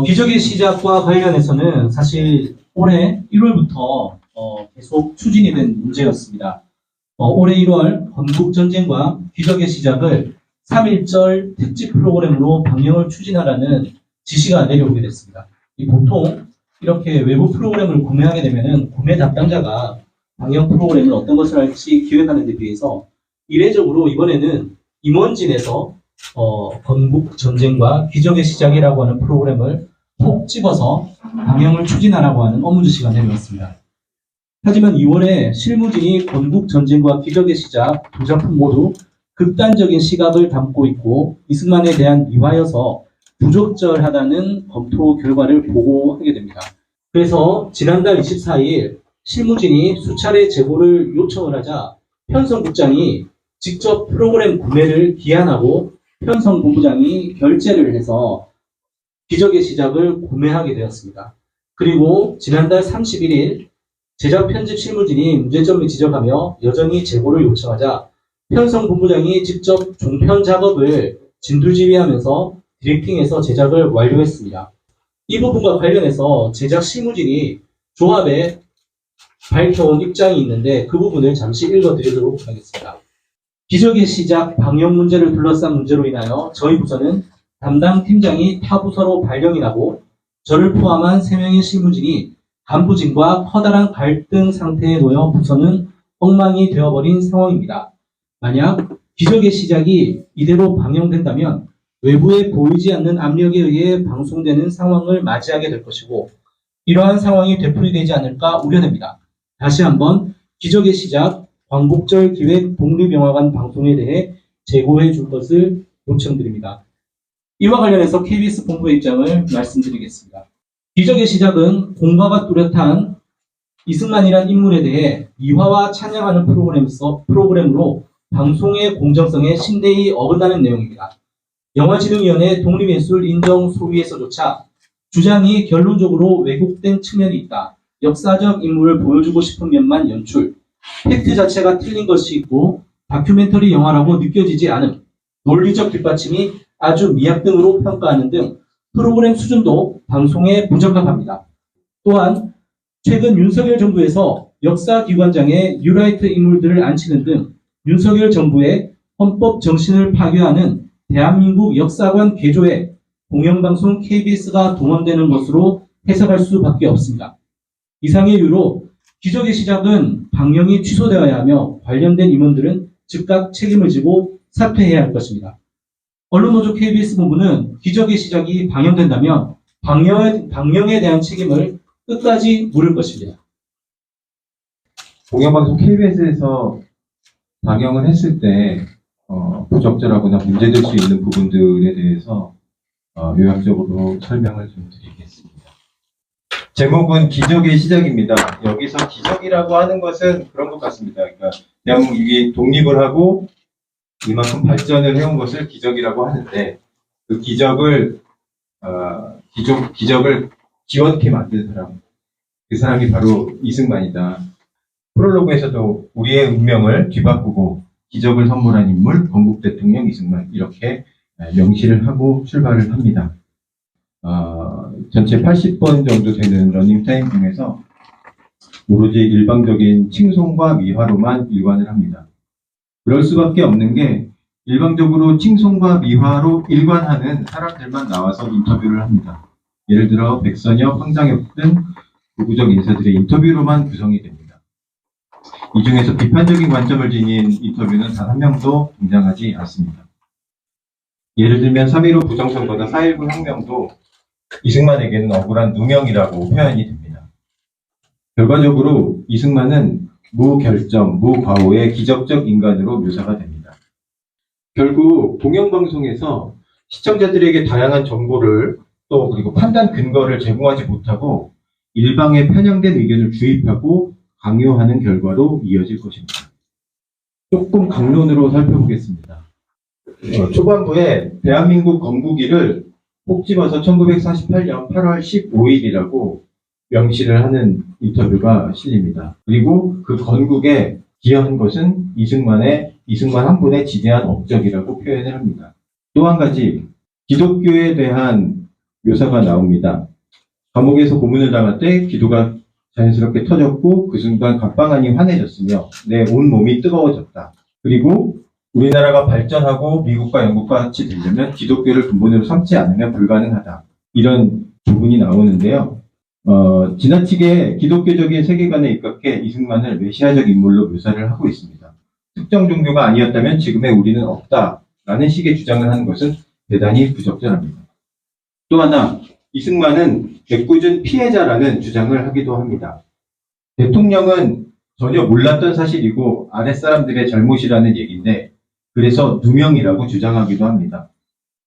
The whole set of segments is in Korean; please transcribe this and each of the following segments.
기적의 시작과 관련해서는 사실 올해 1월부터 계속 추진이 된 문제였습니다. 올해 1월 건국전쟁과 기적의 시작을 3.1절 특집 프로그램으로 방영을 추진하라는 지시가 내려오게 됐습니다. 보통 이렇게 외부 프로그램을 구매하게 되면은 구매 담당자가 방영 프로그램을 어떤 것을 할지 기획하는 데 비해서 이례적으로 이번에는 임원진에서 건국전쟁과 기적의 시작이라고 하는 프로그램을 콕 집어서 방영을 추진하라고 하는 업무 지시가 내려왔습니다. 하지만 2월에 실무진이 건국전쟁과 기적의 시작 두 작품 모두 극단적인 시각을 담고 있고 이승만에 대한 미화여서 부적절하다는 검토 결과를 보고하게 됩니다. 그래서 지난달 24일 실무진이 수차례 제보를 요청을 하자 편성국장이 직접 프로그램 구매를 기한하고 편성본부장이 결재를 해서 기적의 시작을 구매하게 되었습니다. 그리고 지난달 31일 제작 편집 실무진이 문제점을 지적하며 여전히 제보를 요청하자 편성본부장이 직접 종편 작업을 진두지휘하면서 디렉팅해서 제작을 완료했습니다. 이 부분과 관련해서 제작 실무진이 조합에 밝혀온 입장이 있는데 그 부분을 잠시 읽어드리도록 하겠습니다. 기적의 시작 방영 문제를 둘러싼 문제로 인하여 저희 부서는 담당 팀장이 타 부서로 발령이 나고 저를 포함한 3명의 실무진이 간부진과 커다란 갈등 상태에 놓여 부서는 엉망이 되어버린 상황입니다. 만약 기적의 시작이 이대로 방영된다면 외부에 보이지 않는 압력에 의해 방송되는 상황을 맞이하게 될 것이고 이러한 상황이 되풀이되지 않을까 우려됩니다. 다시 한번 기적의 시작 광복절 기획 독립영화관 방송에 대해 제고해 줄 것을 요청드립니다. 이와 관련해서 KBS 본부의 입장을 말씀드리겠습니다. 기적의 시작은 공과가 뚜렷한 이승만이란 인물에 대해 미화와 찬양하는 프로그램으로 방송의 공정성에 심대히 어긋나는 내용입니다. 영화진흥위원회 독립예술 인정 소위에서조차 주장이 결론적으로 왜곡된 측면이 있다. 역사적 인물을 보여주고 싶은 면만 연출, 팩트 자체가 틀린 것이 있고 다큐멘터리 영화라고 느껴지지 않음, 논리적 뒷받침이 아주 미약 등으로 평가하는 등 프로그램 수준도 방송에 부적합합니다. 또한 최근 윤석열 정부에서 역사기관장에 뉴라이트 인물들을 앉히는 등 윤석열 정부의 헌법 정신을 파괴하는 대한민국 역사관 개조에 공영방송 KBS가 동원되는 것으로 해석할 수밖에 없습니다. 이상의 이유로 기적의 시작은 방영이 취소되어야 하며 관련된 임원들은 즉각 책임을 지고 사퇴해야 할 것입니다. 언론노조 KBS 본부는 기적의 시작이 방영된다면 방영에 대한 책임을 끝까지 물을 것입니다. 공영방송 KBS에서 방영을 했을 때 부적절하거나 문제될 수 있는 부분들에 대해서 요약적으로 설명을 좀 드리겠습니다. 제목은 기적의 시작입니다. 여기서 기적이라고 하는 것은 그런 것 같습니다. 그러니까 대한민국이 독립을 하고 이만큼 발전을 해온 것을 기적이라고 하는데 그 기적을 기원케 만든 사람, 그 사람이 바로 이승만이다. 프롤로그에서도 우리의 운명을 뒤바꾸고 기적을 선물한 인물 건국 대통령 이승만 이렇게 명시를 하고 출발을 합니다. 전체 80번 정도 되는 러닝타임 중에서 오로지 일방적인 칭송과 미화로만 일관을 합니다. 그럴 수밖에 없는 게 일방적으로 칭송과 미화로 일관하는 사람들만 나와서 인터뷰를 합니다. 예를 들어 백선엽, 황장엽 등 극우적 인사들의 인터뷰로만 구성이 됩니다. 이 중에서 비판적인 관점을 지닌 인터뷰는 단 한 명도 등장하지 않습니다. 예를 들면 3.15 부정선거나 4.19 혁명도 이승만에게는 억울한 누명이라고 표현이 됩니다. 결과적으로 이승만은 무결점, 무과오의 기적적 인간으로 묘사가 됩니다. 결국 공영방송에서 시청자들에게 다양한 정보를 또 그리고 판단 근거를 제공하지 못하고 일방에 편향된 의견을 주입하고 강요하는 결과로 이어질 것입니다. 조금 강론으로 살펴보겠습니다. 초반부에 대한민국 건국일을 꼭 집어서 1948년 8월 15일이라고 명시를 하는 인터뷰가 실립니다. 그리고 그 건국에 기여한 것은 이승만 한 분의 지대한 업적이라고 표현을 합니다. 또 한 가지 기독교에 대한 묘사가 나옵니다. 감옥에서 고문을 당할 때 기도가 자연스럽게 터졌고 그 순간 각방안이 환해졌으며 내 온 몸이 뜨거워졌다. 그리고 우리나라가 발전하고 미국과 영국과 같이 되려면 기독교를 근본으로 삼지 않으면 불가능하다. 이런 부분이 나오는데요. 지나치게 기독교적인 세계관에 입각해 이승만을 메시아적 인물로 묘사를 하고 있습니다. 특정 종교가 아니었다면 지금의 우리는 없다라는 식의 주장을 하는 것은 대단히 부적절합니다. 또 하나, 이승만은 애꿎은 피해자라는 주장을 하기도 합니다. 대통령은 전혀 몰랐던 사실이고 아랫사람들의 잘못이라는 얘기인데 그래서 누명이라고 주장하기도 합니다.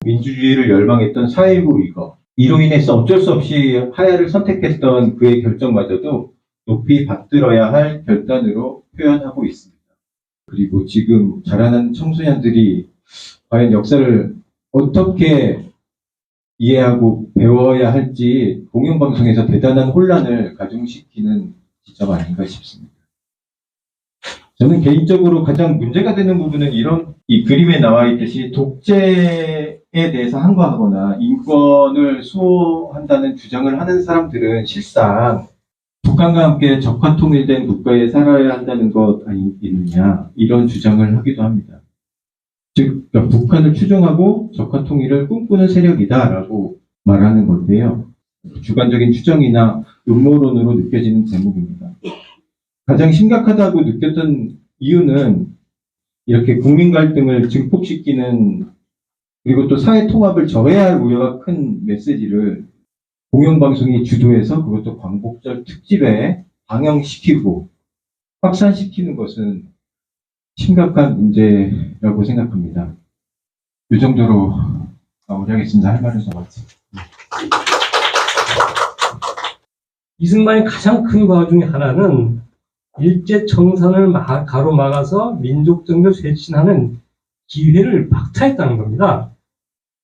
민주주의를 열망했던 4.19 이거 이로 인해서 어쩔 수 없이 하야를 선택했던 그의 결정마저도 높이 받들어야 할 결단으로 표현하고 있습니다. 그리고 지금 자라는 청소년들이 과연 역사를 어떻게 이해하고 배워야 할지 공영방송에서 대단한 혼란을 가중시키는 지점 아닌가 싶습니다. 저는 개인적으로 가장 문제가 되는 부분은 이 그림에 나와 있듯이 독재에 대해서 항거하거나 인권을 수호한다는 주장을 하는 사람들은 실상 북한과 함께 적화통일된 국가에 살아야 한다는 것 아니겠느냐 이런 주장을 하기도 합니다. 즉 북한을 추종하고 적화통일을 꿈꾸는 세력이다라고 말하는 건데요. 주관적인 추정이나 음모론으로 느껴지는 제목입니다. 가장 심각하다고 느꼈던 이유는 이렇게 국민 갈등을 증폭시키는 그리고 또 사회 통합을 저해할 우려가 큰 메시지를 공영방송이 주도해서 그것도 광복절 특집에 방영시키고 확산시키는 것은 심각한 문제라고 생각합니다. 이 정도로 마무리하겠습니다. 할 말은 더 많습니다. 이승만의 가장 큰 과오 중에 하나는 일제 청산을 가로막아서 민족정교 쇄신하는 기회를 박탈했다는 겁니다.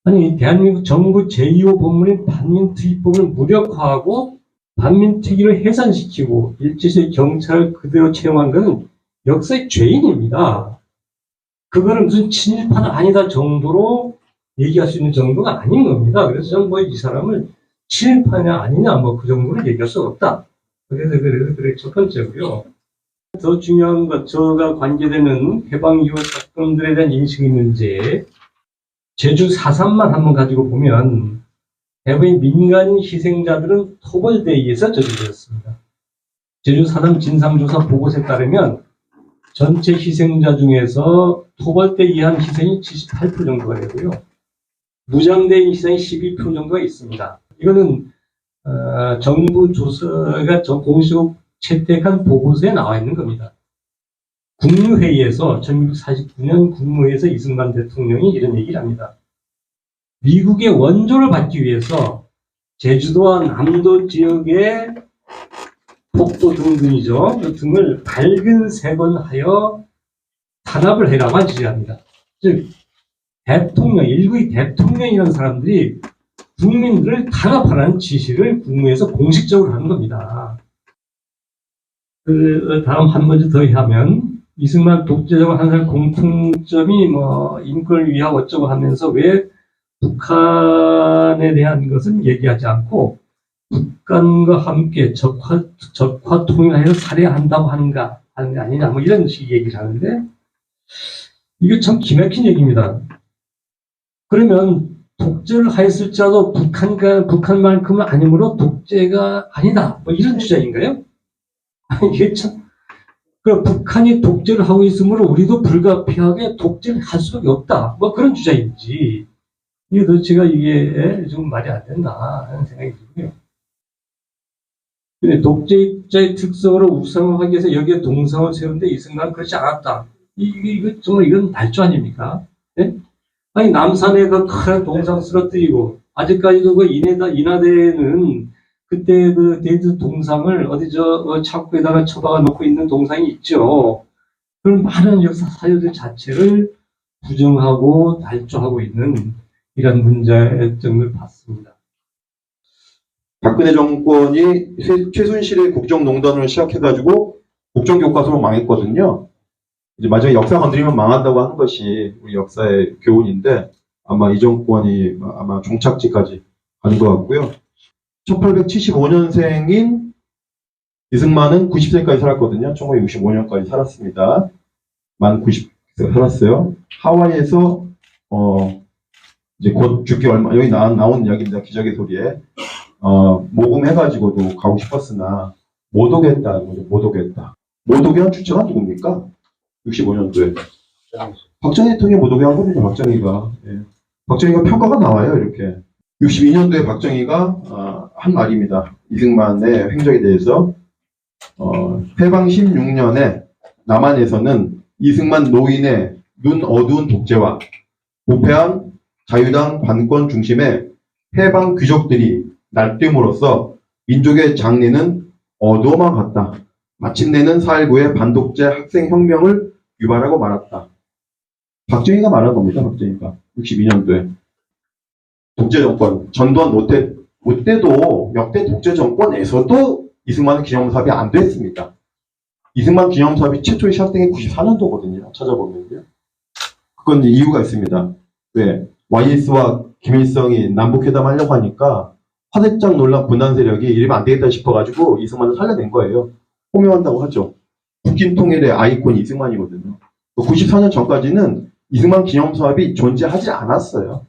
아니 대한민국 정부 제2호 법문인 반민특위법을 무력화하고 반민특위를 해산시키고 일제시의 경찰을 그대로 채용한 것은 역사의 죄인입니다. 그거는 무슨 친일파는 아니다 정도로 얘기할 수 있는 정도가 아닌 겁니다. 그래서 저는 뭐 이 사람을 친일파냐 아니냐 뭐 그 정도로 얘기할 수 없다. 그래서 첫 번째고요. 더 중요한 것, 저가 관계되는 해방 이후 사건들에 대한 인식의 문제, 제주 4.3만 한번 가지고 보면 대부분 민간 희생자들은 토벌대에 의해서 저지르였습니다. 제주 4.3 진상조사 보고서에 따르면 전체 희생자 중에서 토벌대에 의한 희생이 78% 정도가 되고요. 무장대의 희생이 12% 정도가 있습니다. 이거는 정부 조사가 공식으로 채택한 보고서에 나와 있는 겁니다. 국무회의에서 1949년 국무회의에서 이승만 대통령이 이런 얘기를 합니다. 미국의 원조를 받기 위해서 제주도와 남도 지역의 폭도 등등이죠. 그 등을 밝은 색원하여 탄압을 해라고 지시합니다. 즉 대통령, 일국의 대통령이라는 사람들이 국민들을 탄압하라는 지시를 국무회에서 공식적으로 하는 겁니다. 다음 한 문제 더 하면 이승만 독재자와 항상 공통점이 뭐 인권을 위하고 어쩌고 하면서 왜 북한에 대한 것은 얘기하지 않고 북한과 함께 적화 통일하여 살해한다고 하는 게 아니냐 뭐 이런 식의 얘기를 하는데 이게 참 기막힌 얘기입니다. 그러면 독재를 하였을지라도 북한만큼은 아니므로 독재가 아니다 뭐 이런 주장인가요? 이게 참, 북한이 독재를 하고 있으므로 우리도 불가피하게 독재를 할 수밖에 없다. 뭐 그런 주장인지. 이게 도대체가 이게 좀 말이 안 된다. 하는 생각이 들고요. 근데 독재자의 특성으로 우상화하기 위해서 여기에 동상을 세우는데 이승만은 그렇지 않았다. 이거 정말 이건 발주 아닙니까? 네? 아니, 남산에 그 큰 동상 쓰러뜨리고, 아직까지도 그 인하대에는 그때 그 데이트 동상을 어디 창고에다가 처박아 놓고 있는 동상이 있죠. 그런 많은 역사 사유들 자체를 부정하고 달조하고 있는 이런 문제점을 봤습니다. 박근혜 정권이 최순실의 국정농단을 시작해가지고 국정교과서로 망했거든요. 이제 마지막에 역사 건드리면 망한다고 하는 것이 우리 역사의 교훈인데 아마 이 정권이 아마 종착지까지 아닌 것 같고요. 1875년생인 이승만은 90세까지 살았거든요. 1965년까지 살았습니다. 만 90세 살았어요. 하와이에서 이제 곧 죽기 얼마 여기 나온 이야기입니다. 기적의 소리에 모금해가지고도 가고 싶었으나 못 오겠다. 못 오겠다. 못 오게 한 주체가 누굽니까? 65년도에 박정희 대통령이 못 오게 한 겁니다. 박정희가. 예. 박정희가 평가가 나와요. 이렇게 62년도에 박정희가 한 말입니다. 이승만의 행적에 대해서 해방 16년에 남한에서는 이승만 노인의 눈 어두운 독재와 부패한 자유당 반권 중심의 해방 귀족들이 날뛰므로써 민족의 장래는 어두워만 갔다. 마침내는 4.19의 반독재 학생혁명을 유발하고 말았다. 박정희가 말한 겁니다. 박정희가 62년도에 독재 정권 전두환 못돼도 역대 독재 정권에서도 이승만 기념사업이 안 됐습니다. 이승만 기념사업이 최초에 시작된 게 94년도거든요. 찾아보면요. 그건 이제 이유가 있습니다. 왜? YS와 김일성이 남북회담 하려고 하니까 화들짝 놀란 분단 세력이 이러면 안 되겠다 싶어가지고 이승만을 살려낸 거예요. 호명한다고 하죠. 북한 통일의 아이콘이 이승만이거든요. 94년 전까지는 이승만 기념사업이 존재하지 않았어요.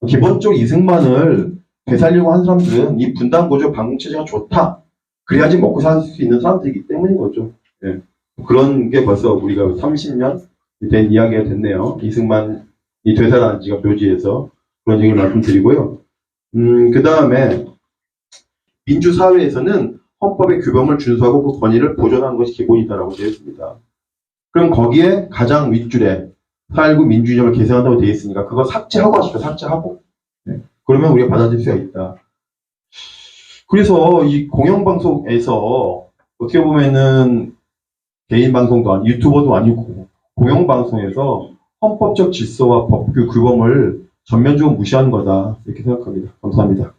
기본적으로 이승만을 되살리려고 한 사람들은 이 분단구조 반공체제가 좋다. 그래야지 먹고 살 수 있는 사람들이기 때문인 거죠. 예. 그런 게 벌써 우리가 30년 된 이야기가 됐네요. 이승만이 되살아난 지가 묘지에서 그런 얘기를 말씀드리고요. 그 다음에 민주사회에서는 헌법의 규범을 준수하고 그 권위를 보존하는 것이 기본이다라고 되어 있습니다. 그럼 거기에 가장 윗줄에 4.19 민주주의를 계승한다고 되어 있으니까 그거 삭제하고 하시죠. 삭제하고. 네. 그러면 우리가 받아들일 수가 있다. 그래서 이 공영방송에서 어떻게 보면은 개인 방송도 아니고 유튜버도 아니고 공영방송에서 헌법적 질서와 법규 규범을 전면적으로 무시하는 거다. 이렇게 생각합니다. 감사합니다.